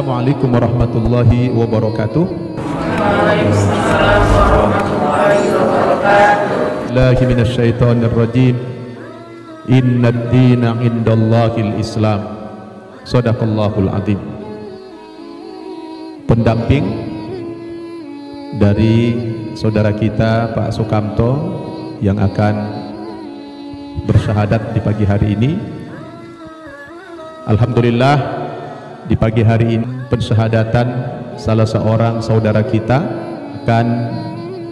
Assalamualaikum warahmatullahi wabarakatuh. Waalaikumsalam warahmatullahi wabarakatuh. Billahi minasyaitonir rajim. Innad dina indallahil Islam. Shadaqallahul azim. Pendamping dari saudara kita Pak Sukamto yang akan bersyahadat di pagi hari ini. Alhamdulillah, di pagi hari ini pensyahadatan salah seorang saudara kita akan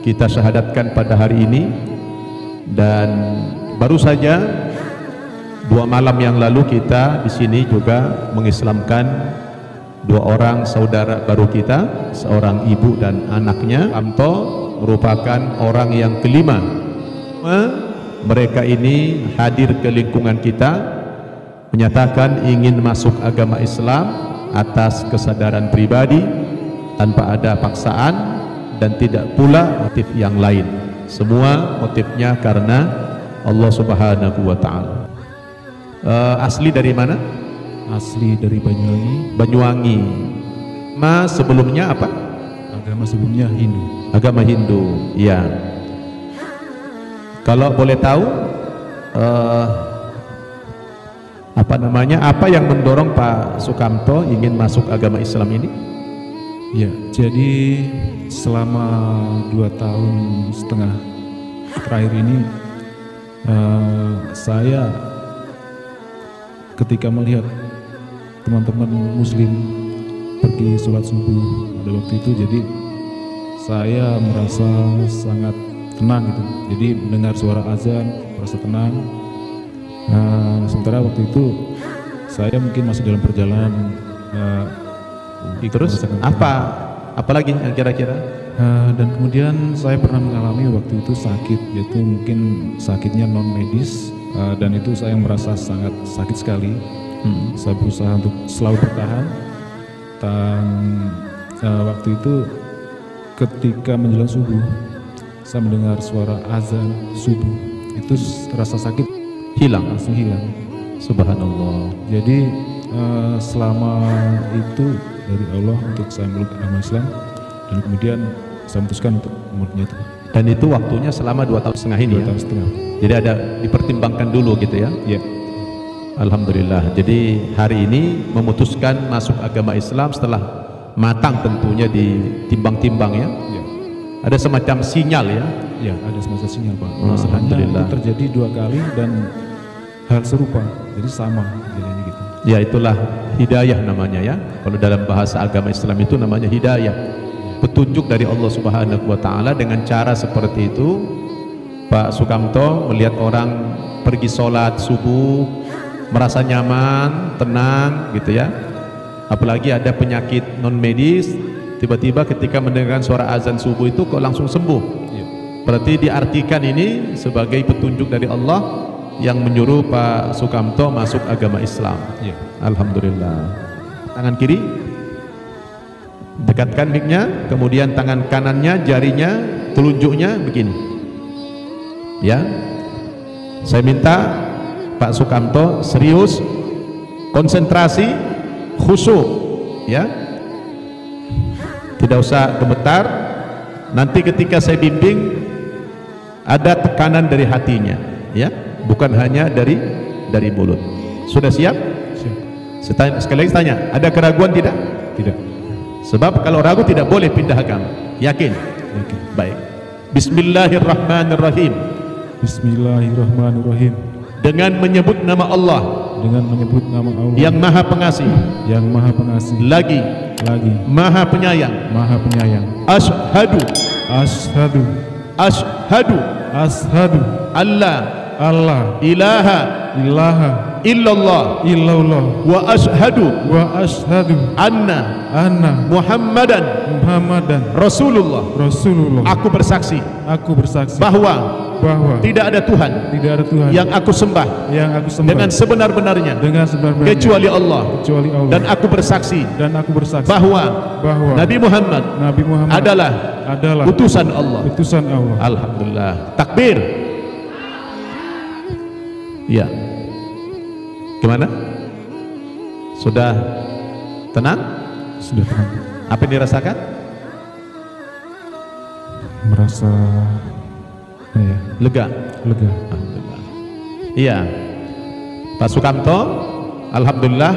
kita syahadatkan pada hari ini. Dan baru saja 2 malam yang lalu kita di sini juga mengislamkan 2 orang saudara baru kita, seorang ibu dan anaknya. Amto merupakan orang yang kelima. Mereka ini hadir ke lingkungan kita, menyatakan ingin masuk agama Islam atas kesadaran pribadi tanpa ada paksaan dan tidak pula motif yang lain. Semua motifnya karena Allah Subhanahu wa Ta'ala. Asli dari mana? Asli dari Banyuwangi. Banyuwangi. Mas sebelumnya apa? Agama sebelumnya Hindu. Agama Hindu. Ya. Kalau boleh tahu, apa yang mendorong Pak Sukamto ingin masuk agama Islam ini? Ya, jadi selama 2,5 tahun terakhir ini saya ketika melihat teman-teman muslim pergi sholat subuh pada waktu itu, jadi saya merasa sangat tenang gitu. Jadi mendengar suara azan merasa tenang. Sementara waktu itu saya mungkin masih dalam perjalanan. Terus apalagi kira-kira? Dan kemudian saya pernah mengalami waktu itu sakit, yaitu mungkin sakitnya non medis, dan itu saya merasa sangat sakit sekali. Saya berusaha untuk selalu bertahan. Dan waktu itu ketika menjelang subuh saya mendengar suara azan subuh, itu rasa sakit langsung hilang. Subhanallah. Jadi selama itu dari Allah untuk saya meluk agama Islam, dan kemudian saya memutuskan untuk memeluknya itu. Dan itu waktunya selama 2,5 tahun ini 2,5 tahun. Jadi ada dipertimbangkan dulu gitu ya? Iya. Alhamdulillah. Jadi hari ini memutuskan masuk agama Islam setelah matang tentunya ditimbang-timbang ya? Iya. Ada semacam sinyal ya? Ya, ada semacam sinyal Pak. Alhamdulillah. Itu terjadi 2 kali dan hal serupa, jadi sama kejadiannya gitu. Ya, itulah hidayah namanya ya. Kalau dalam bahasa agama Islam itu namanya hidayah. Petunjuk dari Allah Subhanahu wa Ta'ala. Dengan cara seperti itu Pak Sukamto melihat orang pergi sholat subuh merasa nyaman, tenang gitu ya. Apalagi ada penyakit non medis, tiba-tiba ketika mendengarkan suara azan subuh itu kok langsung sembuh. Berarti diartikan ini sebagai petunjuk dari Allah yang menyuruh Pak Sukamto masuk agama Islam. Alhamdulillah. Tangan kiri dekatkan mic-nya, kemudian tangan kanannya, jarinya, telunjuknya begini ya. Saya minta Pak Sukamto serius, konsentrasi, khusyuk ya, tidak usah gemetar. Nanti ketika saya bimbing ada tekanan dari hatinya ya, bukan hanya dari mulut. Sudah siap? Siap. Sekali lagi tanya, ada keraguan tidak? Tidak. Sebab kalau ragu tidak boleh pindah agama. Yakin? Yakin. Baik. Bismillahirrahmanirrahim. Bismillahirrahmanirrahim. Dengan menyebut nama Allah. Dengan menyebut nama Allah. Yang Maha Pengasih. Yang Maha Pengasih. Lagi. Maha Penyayang. Maha Penyayang. Ashhadu. Ashhadu. Ashhadu. Ashhadu. Allah ilaha illallah wa ashhadu anna Muhammadan Rasulullah. Aku bersaksi bahwa tidak ada Tuhan yang aku sembah dengan sebenar-benarnya kecuali Allah. Dan aku bersaksi bahwa Nabi Muhammad adalah utusan Allah. Alhamdulillah. Takbir. Ya, gimana? Sudah tenang? Sudah tenang. Apa yang dirasakan? Merasa ya, Lega. lega. Alhamdulillah. Iya, Pak Sukamto, alhamdulillah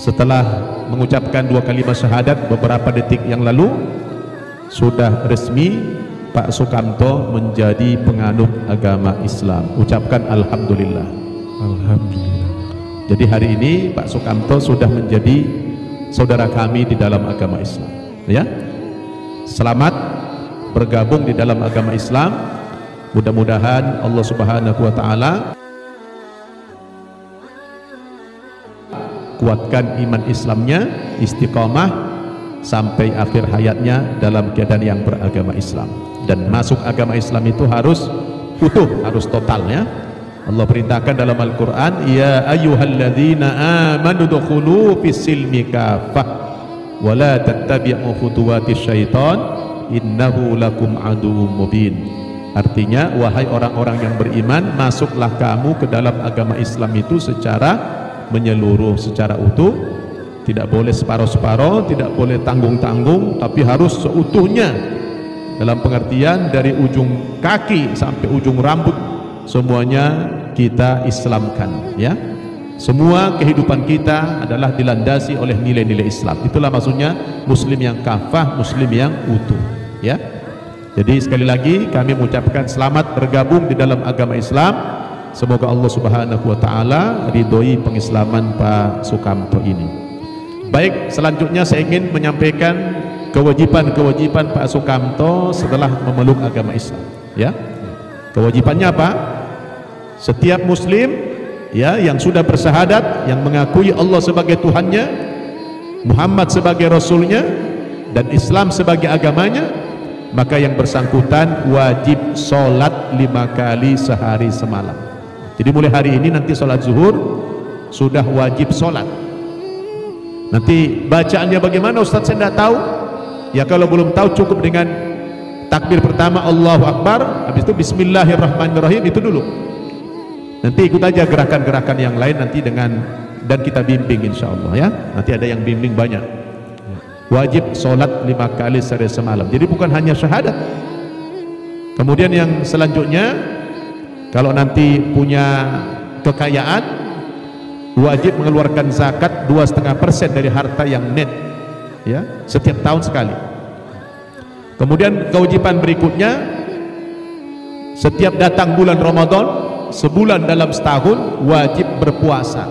setelah mengucapkan 2 kalimat syahadat beberapa detik yang lalu sudah resmi Pak Sukamto menjadi penganut agama Islam. Ucapkan alhamdulillah. Alhamdulillah. Jadi hari ini Pak Sukamto sudah menjadi saudara kami di dalam agama Islam. Ya, selamat bergabung di dalam agama Islam. Mudah-mudahan Allah Subhanahu wa taala kuatkan iman Islamnya, istiqomah sampai akhir hayatnya dalam keadaan yang beragama Islam. Dan masuk agama Islam itu harus utuh, harus total ya. Allah perintahkan dalam Al-Quran, ya ayyuhalladzina amanu dukhulu fis-silmi kafah wa la tattabi'u khutuwatis syaitan innahu lakum aduwwum mubin. Artinya, wahai orang-orang yang beriman, masuklah kamu ke dalam agama Islam itu secara menyeluruh, secara utuh. Tidak boleh separuh-separuh, tidak boleh tanggung-tanggung, tapi harus seutuhnya, dalam pengertian dari ujung kaki sampai ujung rambut semuanya kita Islamkan ya. Semua kehidupan kita adalah dilandasi oleh nilai-nilai Islam. Itulah maksudnya muslim yang kafah, muslim yang utuh ya. Jadi sekali lagi kami mengucapkan selamat bergabung di dalam agama Islam. Semoga Allah Subhanahu wa taala ridhoi pengislaman Pak Sukamto ini. Baik, selanjutnya saya ingin menyampaikan kewajiban-kewajiban Pak Sukamto setelah memeluk agama Islam ya. Kewajibannya apa? Setiap muslim ya yang sudah bersyahadat, yang mengakui Allah sebagai Tuhannya, Muhammad sebagai Rasulnya, dan Islam sebagai agamanya, maka yang bersangkutan wajib sholat 5 kali sehari semalam. Jadi mulai hari ini nanti sholat zuhur sudah wajib sholat. Nanti bacaannya bagaimana Ustaz, saya tidak tahu ya. Kalau belum tahu cukup dengan takbir pertama Allahu Akbar, habis itu Bismillahirrahmanirrahim, itu dulu. Nanti ikut aja gerakan-gerakan yang lain nanti dan kita bimbing insya Allah ya. Nanti ada yang bimbing banyak. Wajib sholat 5 kali sehari semalam. Jadi bukan hanya syahadat. Kemudian yang selanjutnya, kalau nanti punya kekayaan, wajib mengeluarkan zakat 2,5% dari harta yang net ya, setiap tahun sekali. Kemudian kewajiban berikutnya, setiap datang bulan Ramadan, sebulan dalam setahun wajib berpuasa.